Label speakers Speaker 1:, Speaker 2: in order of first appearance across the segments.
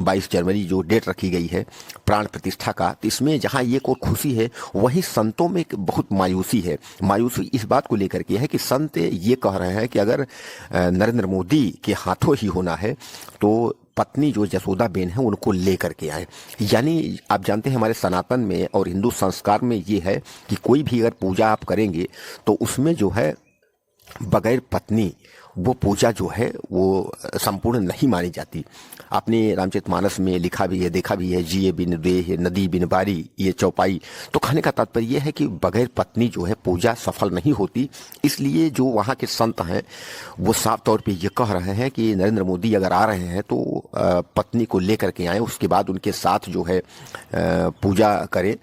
Speaker 1: 22 जनवरी जो डेट रखी गई है प्राण प्रतिष्ठा का, तो इसमें जहां ये को खुशी है, वहीं संतों में एक बहुत मायूसी है। मायूसी इस बात को लेकर के है कि संत ये कह रहे हैं कि अगर नरेंद्र मोदी के हाथों ही होना है तो पत्नी जो जसोदा बेन है उनको लेकर के आए। यानी आप जानते हैं हमारे सनातन में और हिंदू संस्कार में ये है कि कोई भी अगर पूजा आप करेंगे तो उसमें जो है बगैर पत्नी वो पूजा जो है वो संपूर्ण नहीं मानी जाती। आपने रामचरितमानस में लिखा भी है, देखा भी है, जिए बिन देह नदी बिन बारी ये चौपाई। तो कहने का तात्पर्य ये है कि बगैर पत्नी जो है पूजा सफल नहीं होती। इसलिए जो वहाँ के संत हैं वो साफ तौर पे ये कह रहे हैं कि नरेंद्र मोदी अगर आ रहे हैं तो पत्नी को लेकर के आए, उसके बाद उनके साथ जो है पूजा करें।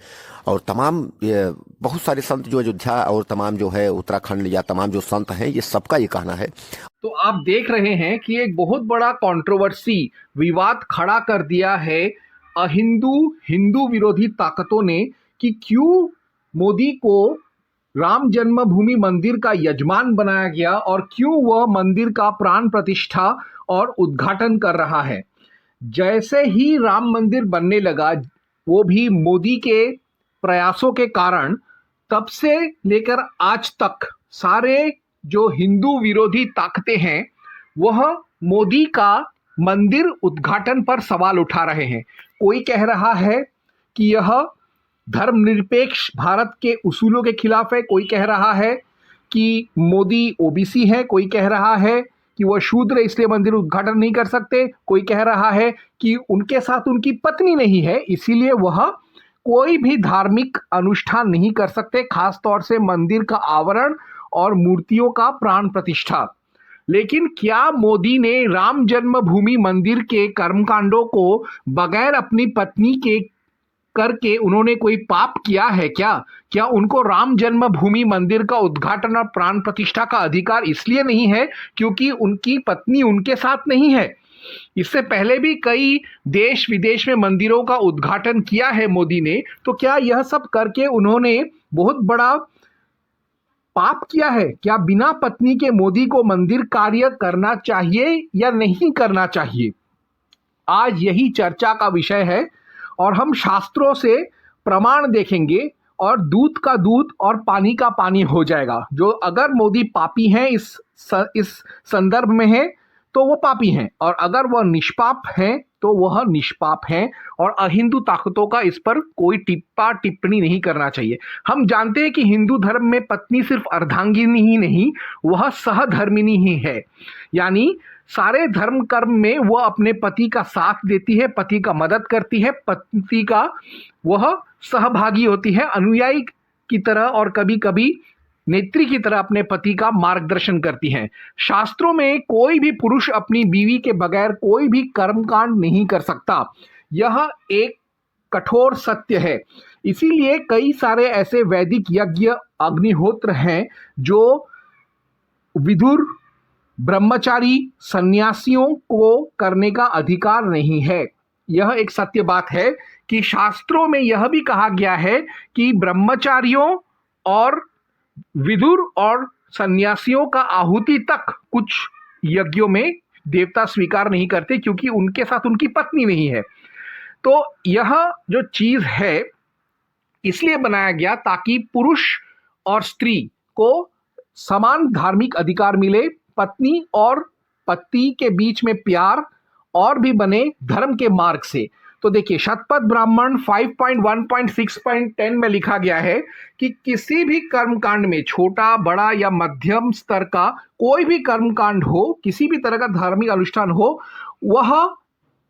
Speaker 1: और तमाम बहुत सारे संत जो अयोध्या और तमाम जो है उत्तराखंड या तमाम जो संत हैं, ये सबका ये कहना है।
Speaker 2: तो आप देख रहे हैं कि एक बहुत बड़ा कंट्रोवर्सी, विवाद खड़ा कर दिया है हिंदू विरोधी ताकतों ने कि क्यों मोदी को राम जन्मभूमि मंदिर का यजमान बनाया गया और क्यों वह मंदिर का प्राण प्रतिष्ठा और उद्घाटन कर रहा है। जैसे ही राम मंदिर बनने लगा, वो भी मोदी के प्रयासों के कारण, तब से लेकर आज तक सारे जो हिंदू विरोधी ताकतें हैं वह मोदी का मंदिर उद्घाटन पर सवाल उठा रहे हैं। कोई कह रहा है कि यह धर्मनिरपेक्ष भारत के उसूलों के खिलाफ है, कोई कह रहा है कि मोदी ओबीसी है, कोई कह रहा है कि वह शूद्र इसलिए मंदिर उद्घाटन नहीं कर सकते, कोई कह रहा है कि उनके साथ उनकी पत्नी नहीं है इसीलिए वह कोई भी धार्मिक अनुष्ठान नहीं कर सकते, खास तौर से मंदिर का आवरण और मूर्तियों का प्राण प्रतिष्ठा। लेकिन क्या मोदी ने राम जन्मभूमि मंदिर के कर्मकांडों को बगैर अपनी पत्नी के करके उन्होंने कोई पाप किया है क्या उनको राम जन्मभूमि मंदिर का उद्घाटन और प्राण प्रतिष्ठा का अधिकार इसलिए नहीं है क्योंकि उनकी पत्नी उनके साथ नहीं है? इससे पहले भी कई देश विदेश में मंदिरों का उद्घाटन किया है मोदी ने, तो क्या यह सब करके उन्होंने बहुत बड़ा पाप किया है? क्या बिना पत्नी के मोदी को मंदिर कार्य करना चाहिए या नहीं करना चाहिए? आज यही चर्चा का विषय है और हम शास्त्रों से प्रमाण देखेंगे और दूध का दूध और पानी का पानी हो जाएगा। जो अगर मोदी पापी हैं इस संदर्भ में है तो वो पापी हैं, और अगर वह निष्पाप हैं तो वह निष्पाप हैं, और अहिंदू ताकतों का इस पर कोई टिप्पणी नहीं करना चाहिए। हम जानते हैं कि हिंदू धर्म में पत्नी सिर्फ अर्धांगिनी ही नहीं, वह सहधर्मिणी ही है। यानी सारे धर्म कर्म में वह अपने पति का साथ देती है, पति का मदद करती है, पति का वह सहभागी होती है, अनुयायी की तरह और कभी कभी नेत्री की तरह अपने पति का मार्गदर्शन करती हैं। शास्त्रों में कोई भी पुरुष अपनी बीवी के बगैर कोई भी कर्मकांड नहीं कर सकता, यह एक कठोर सत्य है। इसीलिए कई सारे ऐसे वैदिक यज्ञ अग्निहोत्र हैं जो विदुर ब्रह्मचारी सन्यासियों को करने का अधिकार नहीं है। यह एक सत्य बात है कि शास्त्रों में यह भी कहा गया है कि ब्रह्मचारियों और विदुर और सन्यासियों का आहुति तक कुछ यज्ञों में देवता स्वीकार नहीं करते क्योंकि उनके साथ उनकी पत्नी नहीं है। तो यह जो चीज है इसलिए बनाया गया ताकि पुरुष और स्त्री को समान धार्मिक अधिकार मिले, पत्नी और पति के बीच में प्यार और भी बने धर्म के मार्ग से। तो देखिए, शतपथ ब्राह्मण 5.1.6.10 में लिखा गया है कि किसी भी कर्मकांड में छोटा बड़ा या मध्यम स्तर का कोई भी कर्मकांड हो, किसी भी तरह का धार्मिक अनुष्ठान हो, वह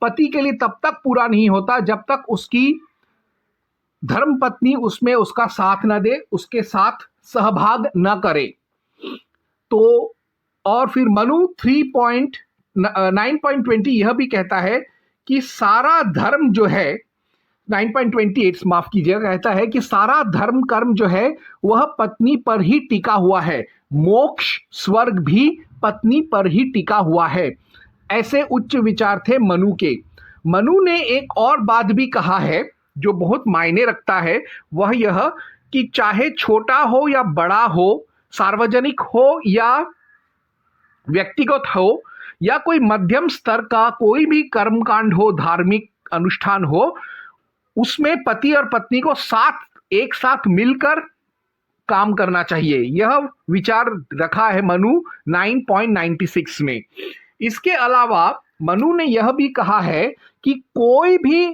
Speaker 2: पति के लिए तब तक पूरा नहीं होता जब तक उसकी धर्म पत्नी उसमें उसका साथ न दे, उसके साथ सहभाग न करे। तो और फिर मनु 9.20 यह भी कहता है कि सारा धर्म जो है 9.28 माफ कीजिएगा, कहता है कि सारा धर्म कर्म जो है वह पत्नी पर ही टिका हुआ है, मोक्ष स्वर्ग भी पत्नी पर ही टिका हुआ है। ऐसे उच्च विचार थे मनु के। मनु ने एक और बात भी कहा है जो बहुत मायने रखता है, वह यह कि चाहे छोटा हो या बड़ा हो, सार्वजनिक हो या व्यक्तिगत हो, या कोई मध्यम स्तर का कोई भी कर्मकांड हो, धार्मिक अनुष्ठान हो, उसमें पति और पत्नी को एक साथ मिलकर काम करना चाहिए। यह विचार रखा है मनु 9.96 में। इसके अलावा मनु ने यह भी कहा है कि कोई भी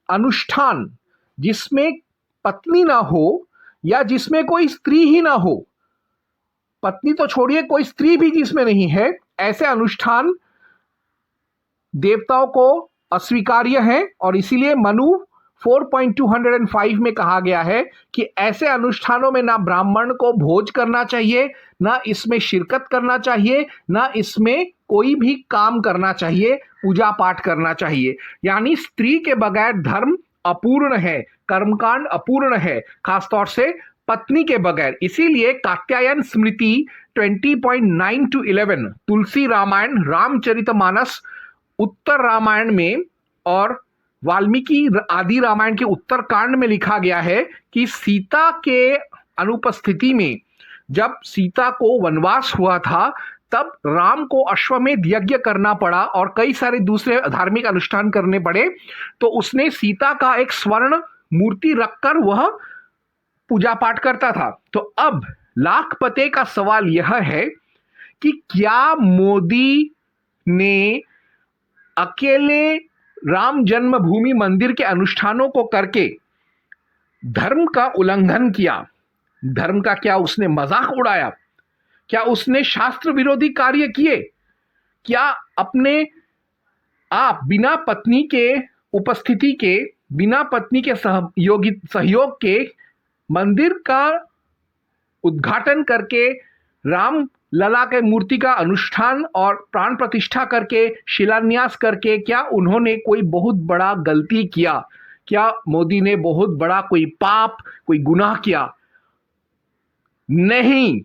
Speaker 2: अनुष्ठान जिसमें पत्नी ना हो या जिसमें कोई स्त्री ही ना हो, पत्नी तो छोड़िए, कोई स्त्री भी जिसमें नहीं है, ऐसे अनुष्ठान देवताओं को अस्वीकार्य है। और इसीलिए मनु 4.205 में कहा गया है कि ऐसे अनुष्ठानों में ना ब्राह्मण को भोज करना चाहिए, ना इसमें शिरकत करना चाहिए, ना इसमें कोई भी काम करना चाहिए, पूजा पाठ करना चाहिए। यानी स्त्री के बगैर धर्म अपूर्ण है, कर्मकांड अपूर्ण है, खासतौर से पत्नी के बगैर। इसीलिए कात्यायन स्मृति 20.9-11, तुलसी रामायण, रामचरितमानस उत्तर रामायण में और वाल्मीकि आदि रामायण के उत्तरकांड में लिखा गया है कि सीता के अनुपस्थिति में, जब सीता को वनवास हुआ था, तब राम को अश्वमेध यज्ञ करना पड़ा और कई सारे दूसरे धार्मिक अनुष्ठान करने पड़े। तो उसने सीता का एक स्वर्ण मूर्ति रखकर वह पूजा पाठ करता था। तो अब लाखपते का सवाल यह है कि क्या मोदी ने अकेले राम जन्मभूमि मंदिर के अनुष्ठानों को करके धर्म का उल्लंघन किया? धर्म का क्या उसने मजाक उड़ाया? क्या उसने शास्त्र विरोधी कार्य किए? क्या अपने आप बिना पत्नी के उपस्थिति के, बिना पत्नी के सहयोग के मंदिर का उद्घाटन करके, राम लला के मूर्ति का अनुष्ठान और प्राण प्रतिष्ठा करके, शिलान्यास करके, क्या उन्होंने कोई बहुत बड़ा गलती किया? क्या मोदी ने बहुत बड़ा कोई पाप, कोई गुनाह किया? नहीं।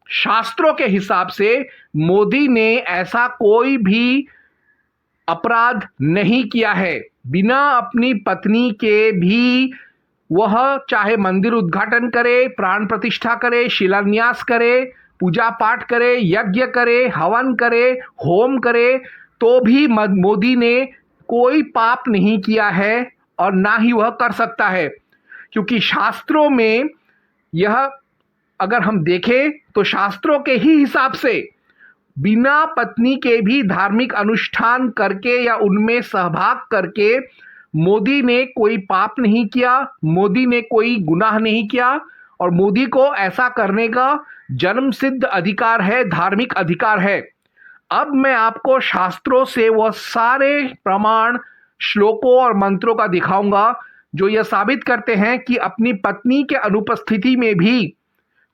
Speaker 2: शास्त्रों के हिसाब से मोदी ने ऐसा कोई भी अपराध नहीं किया है। बिना अपनी पत्नी के भी वह चाहे मंदिर उद्घाटन करे, प्राण प्रतिष्ठा करे, शिलान्यास करे, पूजा पाठ करे, यज्ञ करे, हवन करे, होम करे, तो भी मोदी ने कोई पाप नहीं किया है और ना ही वह कर सकता है। क्योंकि शास्त्रों में यह अगर हम देखें तो शास्त्रों के ही हिसाब से बिना पत्नी के भी धार्मिक अनुष्ठान करके या उनमें सहभाग करके मोदी ने कोई पाप नहीं किया, मोदी ने कोई गुनाह नहीं किया और मोदी को ऐसा करने का जन्म सिद्ध अधिकार है, धार्मिक अधिकार है। अब मैं आपको शास्त्रों से वह सारे प्रमाण, श्लोकों और मंत्रों का दिखाऊंगा जो यह साबित करते हैं कि अपनी पत्नी के अनुपस्थिति में भी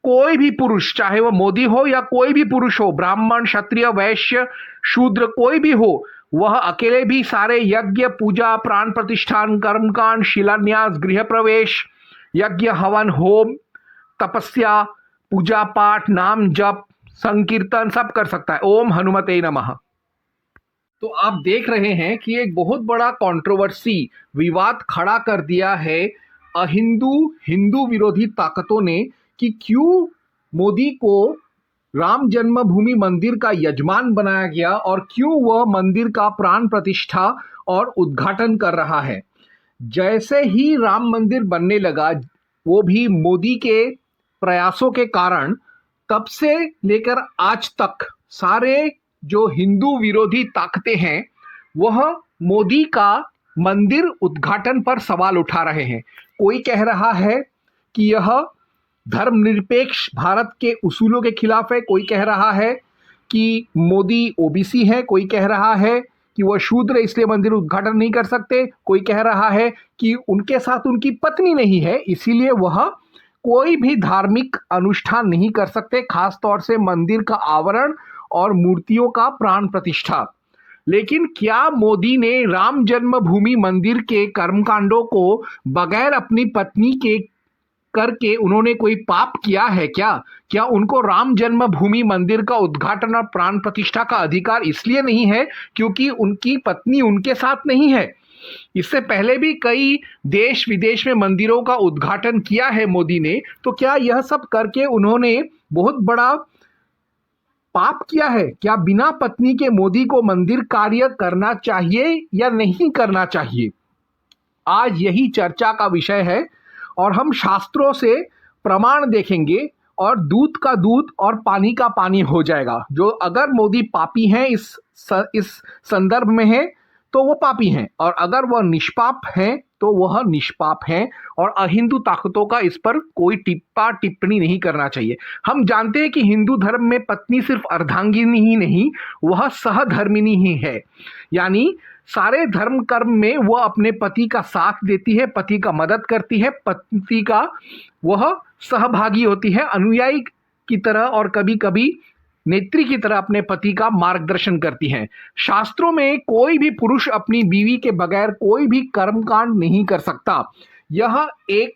Speaker 2: कोई भी पुरुष, चाहे वह मोदी हो या कोई भी पुरुष हो, ब्राह्मण, क्षत्रिय, वैश्य, शूद्र, कोई भी हो, वह अकेले भी सारे यज्ञ, पूजा, प्राण प्रतिष्ठान, कर्मकांड, शिलान्यास, गृह प्रवेश, यज्ञ, हवन, होम, तपस्या, पूजा पाठ, नाम जप, संकीर्तन सब कर सकता है। ओम हनुमते नमः। तो आप देख रहे हैं कि एक बहुत बड़ा कंट्रोवर्सी, विवाद खड़ा कर दिया है हिंदू विरोधी ताकतों ने कि क्यों मोदी को राम जन्मभूमि मंदिर का यजमान बनाया गया और क्यों वह मंदिर का प्राण प्रतिष्ठा और उद्घाटन कर रहा है। जैसे ही राम मंदिर बनने लगा, वो भी मोदी के प्रयासों के कारण, तब से लेकर आज तक सारे जो हिंदू विरोधी ताकतें हैं वह मोदी का मंदिर उद्घाटन पर सवाल उठा रहे हैं। कोई कह रहा है कि यह धर्मनिरपेक्ष भारत के उसूलों के खिलाफ है, कोई कह रहा है कि मोदी ओबीसी है, कोई कह रहा है कि वह शूद्र इसलिए मंदिर उद्घाटन नहीं कर सकते, कोई कह रहा है कि उनके साथ उनकी पत्नी नहीं है इसीलिए वह कोई भी धार्मिक अनुष्ठान नहीं कर सकते, खास तौर से मंदिर का आवरण और मूर्तियों का प्राण प्रतिष्ठा। लेकिन क्या मोदी ने राम जन्मभूमि मंदिर के कर्मकांडों को बगैर अपनी पत्नी के करके उन्होंने कोई पाप किया है? क्या उनको राम जन्मभूमि मंदिर का उद्घाटन और प्राण प्रतिष्ठा का अधिकार इसलिए नहीं है क्योंकि उनकी पत्नी उनके साथ नहीं है? इससे पहले भी कई देश विदेश में मंदिरों का उद्घाटन किया है मोदी ने, तो क्या यह सब करके उन्होंने बहुत बड़ा पाप किया है? क्या बिना पत्नी के मोदी को मंदिर कार्य करना चाहिए या नहीं करना चाहिए? आज यही चर्चा का विषय है और हम शास्त्रों से प्रमाण देखेंगे और दूध का दूध और पानी का पानी हो जाएगा। जो अगर मोदी पापी हैं इस संदर्भ में है तो वो पापी हैं, और अगर वह निष्पाप हैं तो वह निष्पाप हैं, और अहिंदू ताकतों का इस पर कोई टिप्पणी नहीं करना चाहिए। हम जानते हैं कि हिंदू धर्म में पत्नी सिर्फ अर्धांगिनी ही नहीं, वह सहधर्मिणी ही है। यानी सारे धर्म कर्म में वह अपने पति का साथ देती है, पति का मदद करती है, पति का वह सहभागी होती है, अनुयायी की तरह और कभी कभी नेत्री की तरह अपने पति का मार्गदर्शन करती हैं। शास्त्रों में कोई भी पुरुष अपनी बीवी के बगैर कोई भी कर्मकांड नहीं कर सकता, यह एक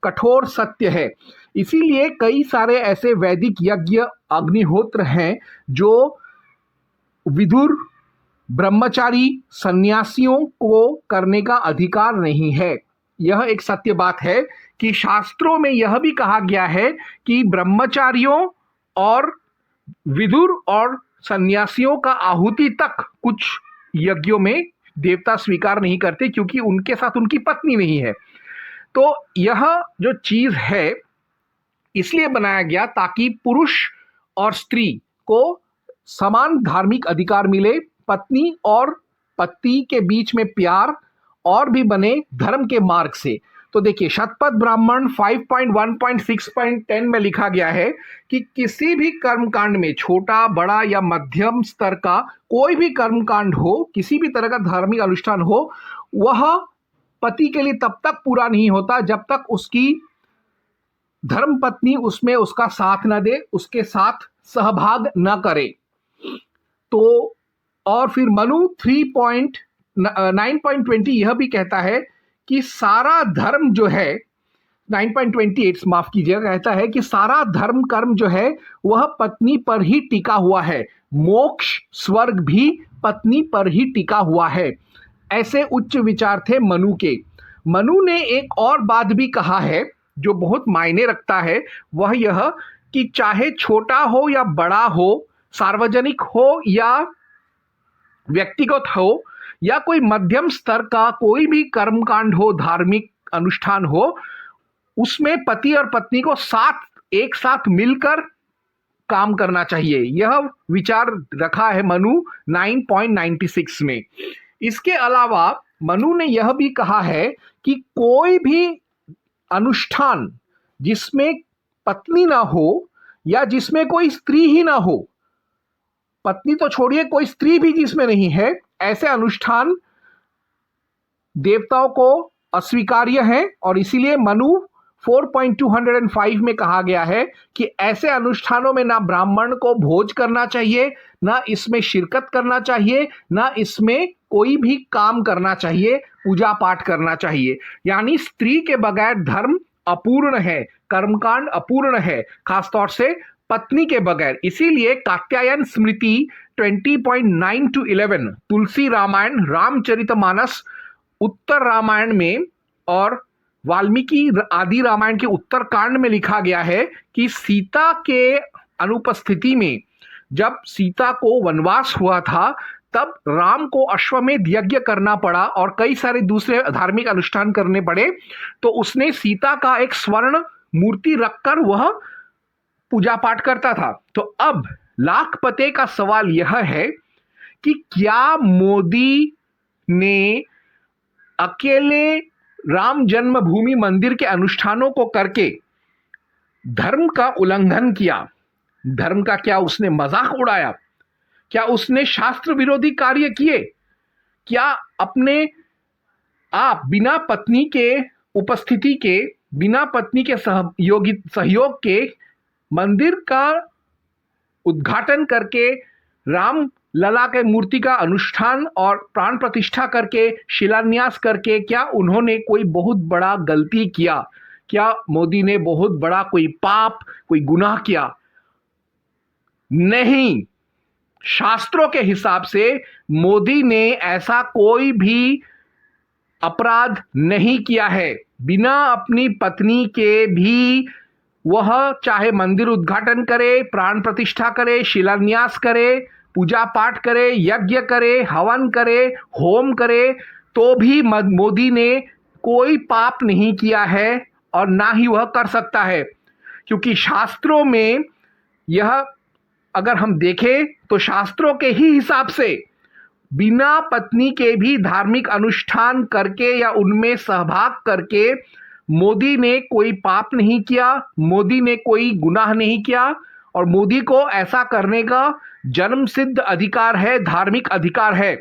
Speaker 2: कठोर सत्य है। इसीलिए कई सारे ऐसे वैदिक यज्ञ अग्निहोत्र हैं जो विदुर ब्रह्मचारी सन्यासियों को करने का अधिकार नहीं है। यह एक सत्य बात है कि शास्त्रों में यह भी कहा गया है कि ब्रह्मचारियों और विदुर और सन्यासियों का आहुति तक कुछ यज्ञों में देवता स्वीकार नहीं करते, क्योंकि उनके साथ उनकी पत्नी नहीं है। तो यह जो चीज है इसलिए बनाया गया ताकि पुरुष और स्त्री को समान धार्मिक अधिकार मिले, पत्नी और पति के बीच में प्यार और भी बने धर्म के मार्ग से। तो देखिए, शतपथ ब्राह्मण 5.1.6.10 में लिखा गया है कि किसी भी कर्मकांड में छोटा बड़ा या मध्यम स्तर का कोई भी कर्मकांड हो, किसी भी तरह का धार्मिक अनुष्ठान हो, वह पति के लिए तब तक पूरा नहीं होता जब तक उसकी धर्म पत्नी उसमें उसका साथ न दे, उसके साथ सहभाग न करे। तो और फिर मनु 9.20 यह भी कहता है कि सारा धर्म जो है, 9.28 माफ कीजिएगा, कहता है कि सारा धर्म कर्म जो है वह पत्नी पर ही टिका हुआ है, मोक्ष स्वर्ग भी पत्नी पर ही टिका हुआ है। ऐसे उच्च विचार थे मनु के। मनु ने एक और बात भी कहा है जो बहुत मायने रखता है, वह यह कि चाहे छोटा हो या बड़ा हो, सार्वजनिक हो या व्यक्तिगत हो, या कोई मध्यम स्तर का कोई भी कर्मकांड हो, धार्मिक अनुष्ठान हो, उसमें पति और पत्नी को एक साथ मिलकर काम करना चाहिए। यह विचार रखा है मनु 9.96 में। इसके अलावा मनु ने यह भी कहा है कि कोई भी अनुष्ठान जिसमें पत्नी ना हो या जिसमें कोई स्त्री ही ना हो, पत्नी तो छोड़िए, कोई स्त्री भी जिसमें नहीं है, ऐसे अनुष्ठान देवताओं को अस्वीकार्य हैं, और इसीलिए मनु 4.205 में कहा गया है कि ऐसे अनुष्ठानों में ना ब्राह्मण को भोज करना चाहिए, ना इसमें शिरकत करना चाहिए, ना इसमें कोई भी काम करना चाहिए, पूजा पाठ करना चाहिए। यानी स्त्री के बगैर धर्म अपूर्ण है, कर्मकांड अपूर्ण है, खासतौर से पत्नी के बगैर। इसीलिए कात्यायन स्मृति 20.9-11, तुलसी रामायण, रामचरितमानस उत्तर रामायण में और वाल्मीकि आदि रामायण के उत्तरकांड में लिखा गया है कि सीता के अनुपस्थिति में, जब सीता को वनवास हुआ था, तब राम को अश्वमेध यज्ञ करना पड़ा और कई सारे दूसरे धार्मिक अनुष्ठान करने पड़े, तो उसने सीता का एक स्वर्ण मूर्ति रखकर वह पूजा पाठ करता था। तो अब लाखपते का सवाल यह है कि क्या मोदी ने अकेले राम जन्मभूमि मंदिर के अनुष्ठानों को करके धर्म का उल्लंघन किया? धर्म का क्या उसने मजाक उड़ाया? क्या उसने शास्त्र विरोधी कार्य किए? क्या अपने आप बिना पत्नी के उपस्थिति के, बिना पत्नी के सहयोग के मंदिर का उद्घाटन करके, राम लला के मूर्ति का अनुष्ठान और प्राण प्रतिष्ठा करके, शिलान्यास करके, क्या उन्होंने कोई बहुत बड़ा गलती किया? क्या मोदी ने बहुत बड़ा कोई पाप, कोई गुनाह किया? नहीं। शास्त्रों के हिसाब से मोदी ने ऐसा कोई भी अपराध नहीं किया है। बिना अपनी पत्नी के भी वह चाहे मंदिर उद्घाटन करे, प्राण प्रतिष्ठा करे, शिलान्यास करे, पूजा पाठ करे, यज्ञ करे, हवन करे, होम करे, तो भी मोदी ने कोई पाप नहीं किया है और ना ही वह कर सकता है। क्योंकि शास्त्रों में यह अगर हम देखें तो शास्त्रों के ही हिसाब से बिना पत्नी के भी धार्मिक अनुष्ठान करके या उनमें सहभाग करके मोदी ने कोई पाप नहीं किया, मोदी ने कोई गुनाह नहीं किया और मोदी को ऐसा करने का जन्म सिद्ध अधिकार है, धार्मिक अधिकार है।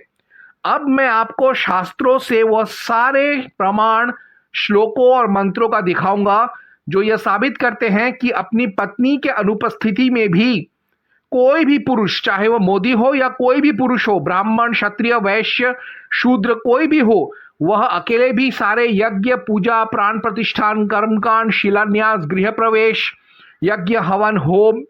Speaker 2: अब मैं आपको शास्त्रों से वह सारे प्रमाण, श्लोकों और मंत्रों का दिखाऊंगा जो यह साबित करते हैं कि अपनी पत्नी के अनुपस्थिति में भी कोई भी पुरुष, चाहे वह मोदी हो या कोई भी पुरुष हो, ब्राह्मण, क्षत्रिय, वैश्य, शूद्र, कोई भी हो, वह अकेले भी सारे यज्ञ, पूजा, प्राण प्रतिष्ठान, कर्मकांड, शिलान्यास, गृह प्रवेश, यज्ञ, हवन, होम,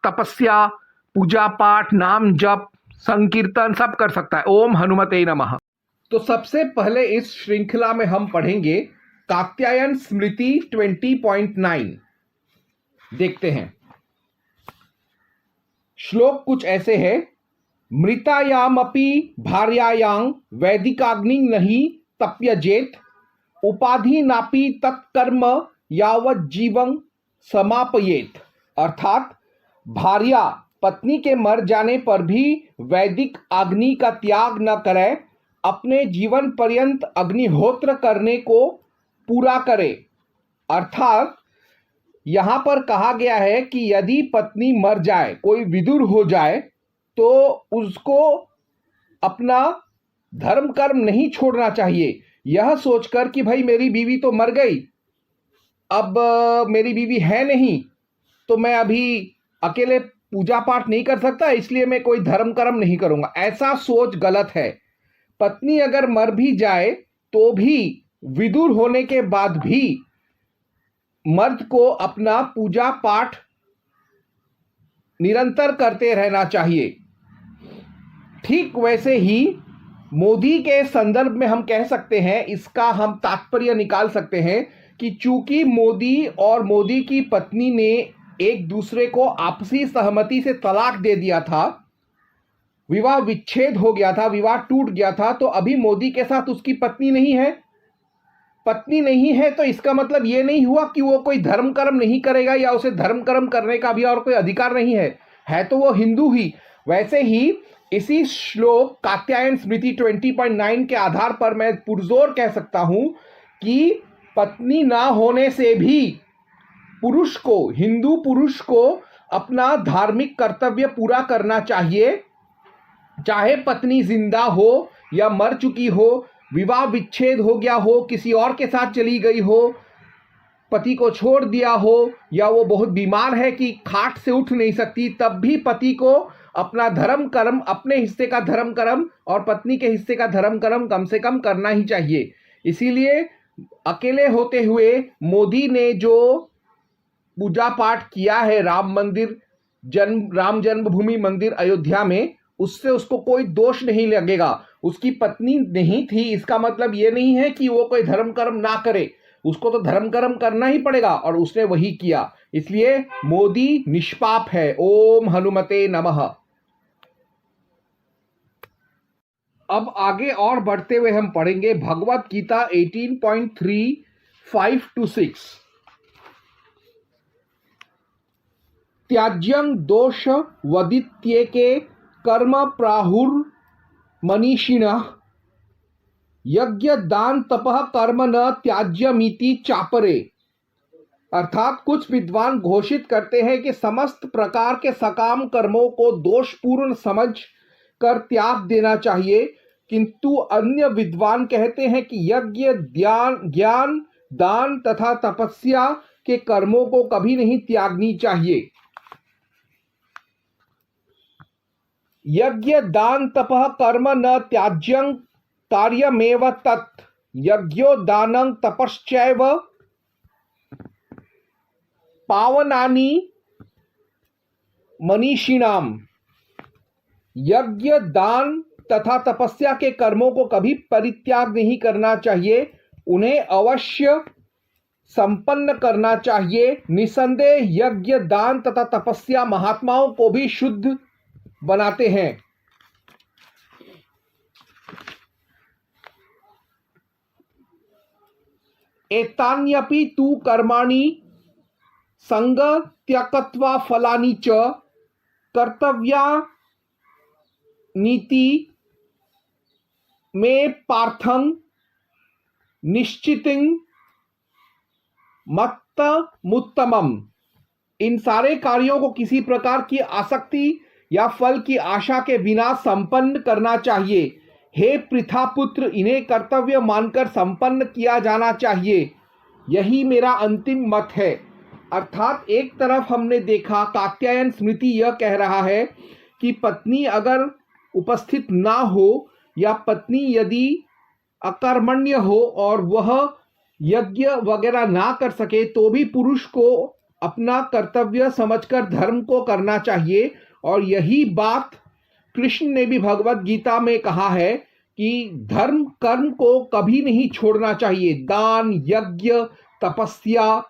Speaker 2: तपस्या, पूजा पाठ, नाम जप, संकीर्तन सब कर सकता है। ओम हनुमते नमः। तो सबसे पहले इस श्रृंखला में हम पढ़ेंगे कात्यायन स्मृति 20.9। देखते हैं। श्लोक कुछ ऐसे है। मृतायामपि भार्यायां वैदिकाग्नि नहीं तप्यजेत, उपाधि नापि तत्कर्म यावत जीवं समापयेत। अर्थात भार्या पत्नी के मर जाने पर भी वैदिक अग्नि का त्याग न करे, अपने जीवन पर्यंत अग्निहोत्र करने को पूरा करे। अर्थात यहां पर कहा गया है कि यदि पत्नी मर जाए, कोई विदुर हो जाए, तो उसको अपना धर्म कर्म नहीं छोड़ना चाहिए। यह सोचकर कि भाई मेरी बीवी तो मर गई, अब मेरी बीवी है नहीं, तो मैं अभी अकेले पूजा पाठ नहीं कर सकता, इसलिए मैं कोई धर्म कर्म नहीं करूंगा। ऐसा सोच गलत है। पत्नी अगर मर भी जाए तो भी विदुर होने के बाद भी मर्द को अपना पूजा पाठ निरंतर करते रहना चाहिए। ठीक वैसे ही मोदी के संदर्भ में हम कह सकते हैं, इसका हम तात्पर्य निकाल सकते हैं कि चूंकि मोदी और मोदी की पत्नी ने एक दूसरे को आपसी सहमति से तलाक दे दिया था, विवाह विच्छेद हो गया था, विवाह टूट गया था, तो अभी मोदी के साथ उसकी पत्नी नहीं है। पत्नी नहीं है तो इसका मतलब ये नहीं हुआ कि वो कोई धर्म कर्म नहीं करेगा या उसे धर्म कर्म करने का भी और कोई अधिकार नहीं है तो वो हिंदू ही। वैसे ही इसी श्लोक कात्यायन स्मृति 20.9 के आधार पर मैं पुरजोर कह सकता हूं कि पत्नी ना होने से भी पुरुष को, हिंदू पुरुष को अपना धार्मिक कर्तव्य पूरा करना चाहिए, चाहे पत्नी जिंदा हो या मर चुकी हो, विवाह विच्छेद हो गया हो, किसी और के साथ चली गई हो, पति को छोड़ दिया हो, या वो बहुत बीमार है कि खाट से उठ नहीं सकती, तब भी पति को अपना धर्म कर्म, अपने हिस्से का धर्म कर्म और पत्नी के हिस्से का धर्म कर्म कम से कम करना ही चाहिए। इसीलिए अकेले होते हुए मोदी ने जो पूजा पाठ किया है राम जन्मभूमि मंदिर अयोध्या में, उससे उसको कोई दोष नहीं लगेगा। उसकी पत्नी नहीं थी, इसका मतलब ये नहीं है कि वो कोई धर्म कर्म ना करे, उसको तो धर्म कर्म करना ही पड़ेगा और उसने वही किया। इसलिए मोदी निष्पाप है। ओम हनुमते नमः। अब आगे और बढ़ते हुए हम पढ़ेंगे भगवत गीता 18.3 5-6। त्याज्यं दोष वदित्येके कर्म प्राहुर मनीषिणः, यज्ञ दान तपः कर्म न त्याज्यमिति चापरे। अर्थात कुछ विद्वान घोषित करते हैं कि समस्त प्रकार के सकाम कर्मों को दोषपूर्ण समझ कर त्याग देना चाहिए, किंतु अन्य विद्वान कहते हैं कि यज्ञ, ज्ञान, दान तथा तपस्या के कर्मों को कभी नहीं त्यागनी चाहिए। यज्ञ दान तपः कर्म न त्याज्यं कार्यमेव तत्, यज्ञो दानं तपश्चैव पावनानि मनीषिणाम। यज्ञ दान तथा तपस्या के कर्मों को कभी परित्याग नहीं करना चाहिए, उन्हें अवश्य संपन्न करना चाहिए। निसंदेह यज्ञ, दान तथा तपस्या महात्माओं को भी शुद्ध बनाते हैं। एतान्यपि तु कर्माणि संग त्यक्त्वा फलानि च कर्तव्यानीति में पार्थं निश्चितं मत्तमुत्तमम्। इन सारे कार्यों को किसी प्रकार की आसक्ति या फल की आशा के बिना संपन्न करना चाहिए। हे पृथा पुत्र, इन्हें कर्तव्य मानकर संपन्न किया जाना चाहिए। यही मेरा अंतिम मत है। अर्थात एक तरफ हमने देखा कात्यायन स्मृति यह कह रहा है कि पत्नी अगर उपस्थित ना हो या पत्नी यदि अकर्मण्य हो और वह यज्ञ वगैरह ना कर सके तो भी पुरुष को अपना कर्तव्य समझकर धर्म को करना चाहिए। और यही बात कृष्ण ने भी भगवत गीता में कहा है कि धर्म कर्म को कभी नहीं छोड़ना चाहिए। दान, यज्ञ, तपस्या,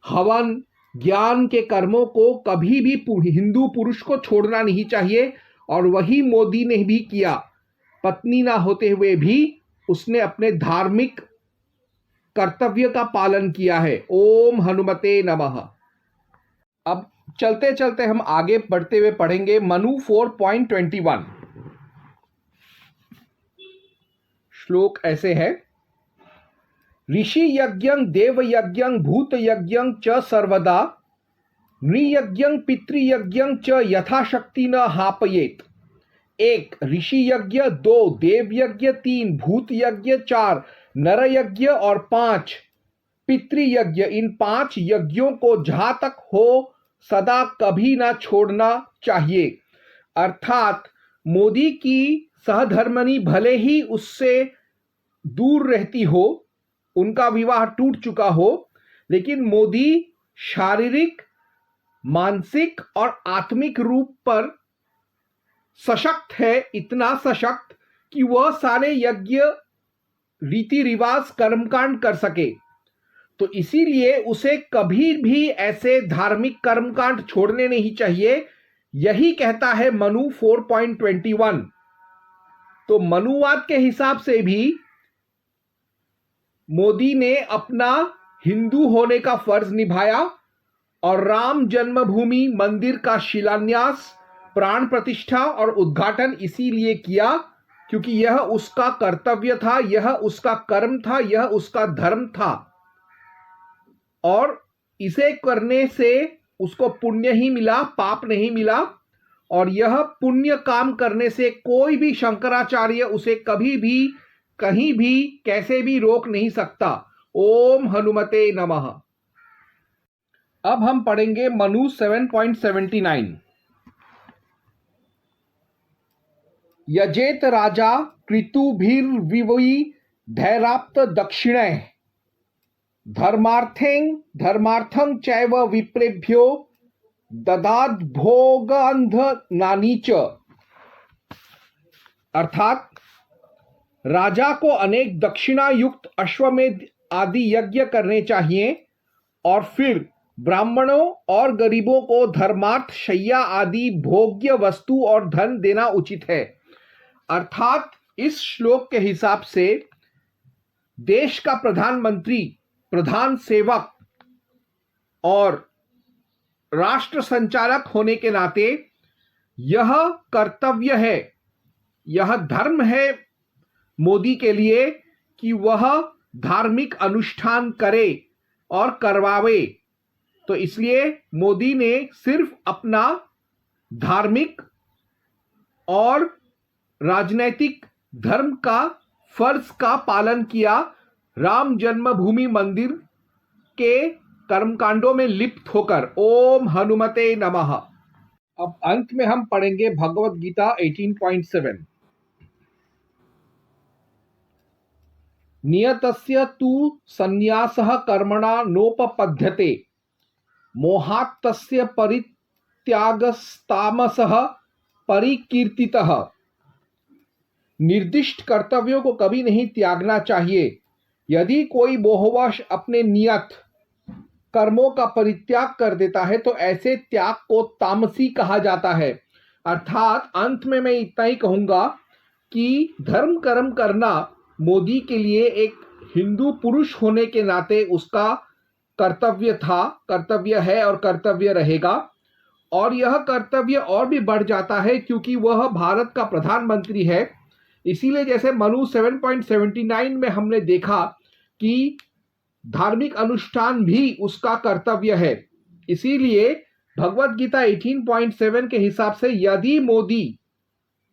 Speaker 2: हवन, ज्ञान के कर्मों को कभी भी हिंदू पुरुष को छोड़ना नहीं चाहिए। और वही मोदी ने भी किया। पत्नी ना होते हुए भी उसने अपने धार्मिक कर्तव्य का पालन किया है। ओम हनुमते नमः। अब चलते चलते हम आगे बढ़ते हुए पढ़ेंगे मनु 4.21। श्लोक ऐसे है, ऋषि यज्ञं देव यज्ञं भूत यज्ञं च सर्वदा नृयज्ञं पितृयज्ञं च यथाशक्ति न हापयेत। 1 ऋषि यज्ञ, 2 देव यज्ञ, 3 भूत यज्ञ, 4 नर यज्ञ और 5 पितृयज्ञ। इन 5 यज्ञों को जहां तक हो सदा कभी ना छोड़ना चाहिए। अर्थात मोदी की सहधर्मिणी भले ही उससे दूर रहती हो, उनका विवाह टूट चुका हो, लेकिन मोदी शारीरिक, मानसिक और आत्मिक रूप पर सशक्त है। इतना सशक्त कि वह सारे यज्ञ, रीति रिवाज, कर्मकांड कर सके। तो इसीलिए उसे कभी भी ऐसे धार्मिक कर्मकांड छोड़ने नहीं चाहिए। यही कहता है मनु 4.21। तो मनुवाद के हिसाब से भी मोदी ने अपना हिंदू होने का फर्ज निभाया और राम जन्मभूमि मंदिर का शिलान्यास, प्राण प्रतिष्ठा और उद्घाटन इसीलिए किया क्योंकि यह उसका कर्तव्य था, यह उसका कर्म था, यह उसका धर्म था। और इसे करने से उसको पुण्य ही मिला, पाप नहीं मिला। और यह पुण्य काम करने से कोई भी शंकराचार्य उसे कभी भी, कहीं भी, कैसे भी रोक नहीं सकता। ओम हनुमते नमः। अब हम पढ़ेंगे मनु 7.79। यजेत राजा कृतुभिर्विवि धैराप्त दक्षिणैः धर्मार्थं चैव विप्रेभ्यो ददाद भोगान्धनानि च। अर्थात राजा को अनेक दक्षिणा युक्त अश्वमेध आदि यज्ञ करने चाहिए और फिर ब्राह्मणों और गरीबों को धर्मार्थ, शय्या आदि भोग्य वस्तु और धन देना उचित है। अर्थात इस श्लोक के हिसाब से देश का प्रधानमंत्री, प्रधान सेवक और राष्ट्र संचालक होने के नाते यह कर्तव्य है, यह धर्म है मोदी के लिए कि वह धार्मिक अनुष्ठान करे और करवावे। तो इसलिए मोदी ने सिर्फ अपना धार्मिक और राजनैतिक धर्म का फर्ज का पालन किया, राम जन्मभूमि मंदिर के कर्मकांडों में लिप्त होकर। ओम हनुमते नमः। अब अंत में हम पढ़ेंगे भगवत गीता 18.7। नियतस्य तु संन्यासः कर्मणा नोपपद्यते मोहात् तस्य परित्यागस्तामसः परिकीर्तितः। निर्दिष्ट कर्तव्यों को कभी नहीं त्यागना चाहिए। यदि कोई मोहवश अपने नियत कर्मों का परित्याग कर देता है तो ऐसे त्याग को तामसी कहा जाता है। अर्थात अंत में मैं इतना ही कहूंगा कि धर्म कर्म करना मोदी के लिए एक हिंदू पुरुष होने के नाते उसका कर्तव्य था, कर्तव्य है और कर्तव्य रहेगा। और यह कर्तव्य और भी बढ़ जाता है क्योंकि वह भारत का प्रधानमंत्री है। इसीलिए जैसे मनु 7.79 में हमने देखा कि धार्मिक अनुष्ठान भी उसका कर्तव्य है। इसीलिए भगवत गीता 18.7 के हिसाब से यदि मोदी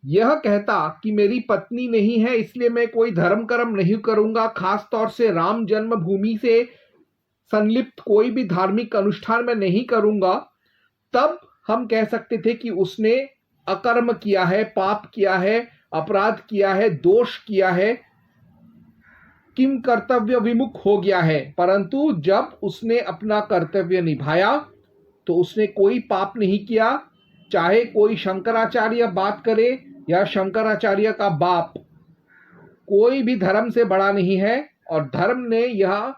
Speaker 2: यह कहता कि मेरी पत्नी नहीं है इसलिए मैं कोई धर्म कर्म नहीं करूंगा, खास तौर से राम जन्मभूमि से संलिप्त कोई भी धार्मिक अनुष्ठान में नहीं करूंगा, तब हम कह सकते थे कि उसने अकर्म किया है, पाप किया है, अपराध किया है, दोष किया है, किम कर्तव्य विमुख हो गया है। परंतु जब उसने अपना कर्तव्य निभाया तो उसने कोई पाप नहीं किया। चाहे कोई शंकराचार्य बात करे या शंकराचार्य का बाप, कोई भी धर्म से बड़ा नहीं है और धर्म ने यह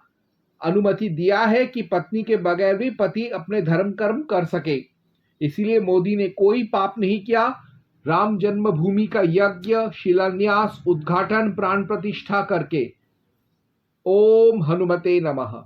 Speaker 2: अनुमति दिया है कि पत्नी के बगैर भी पति अपने धर्म कर्म कर सके। इसीलिए मोदी ने कोई पाप नहीं किया। राम जन्मभूमि का यज्ञ, शिलान्यास, उद्घाटन, प्राण प्रतिष्ठा करके। ओम हनुमते नमः।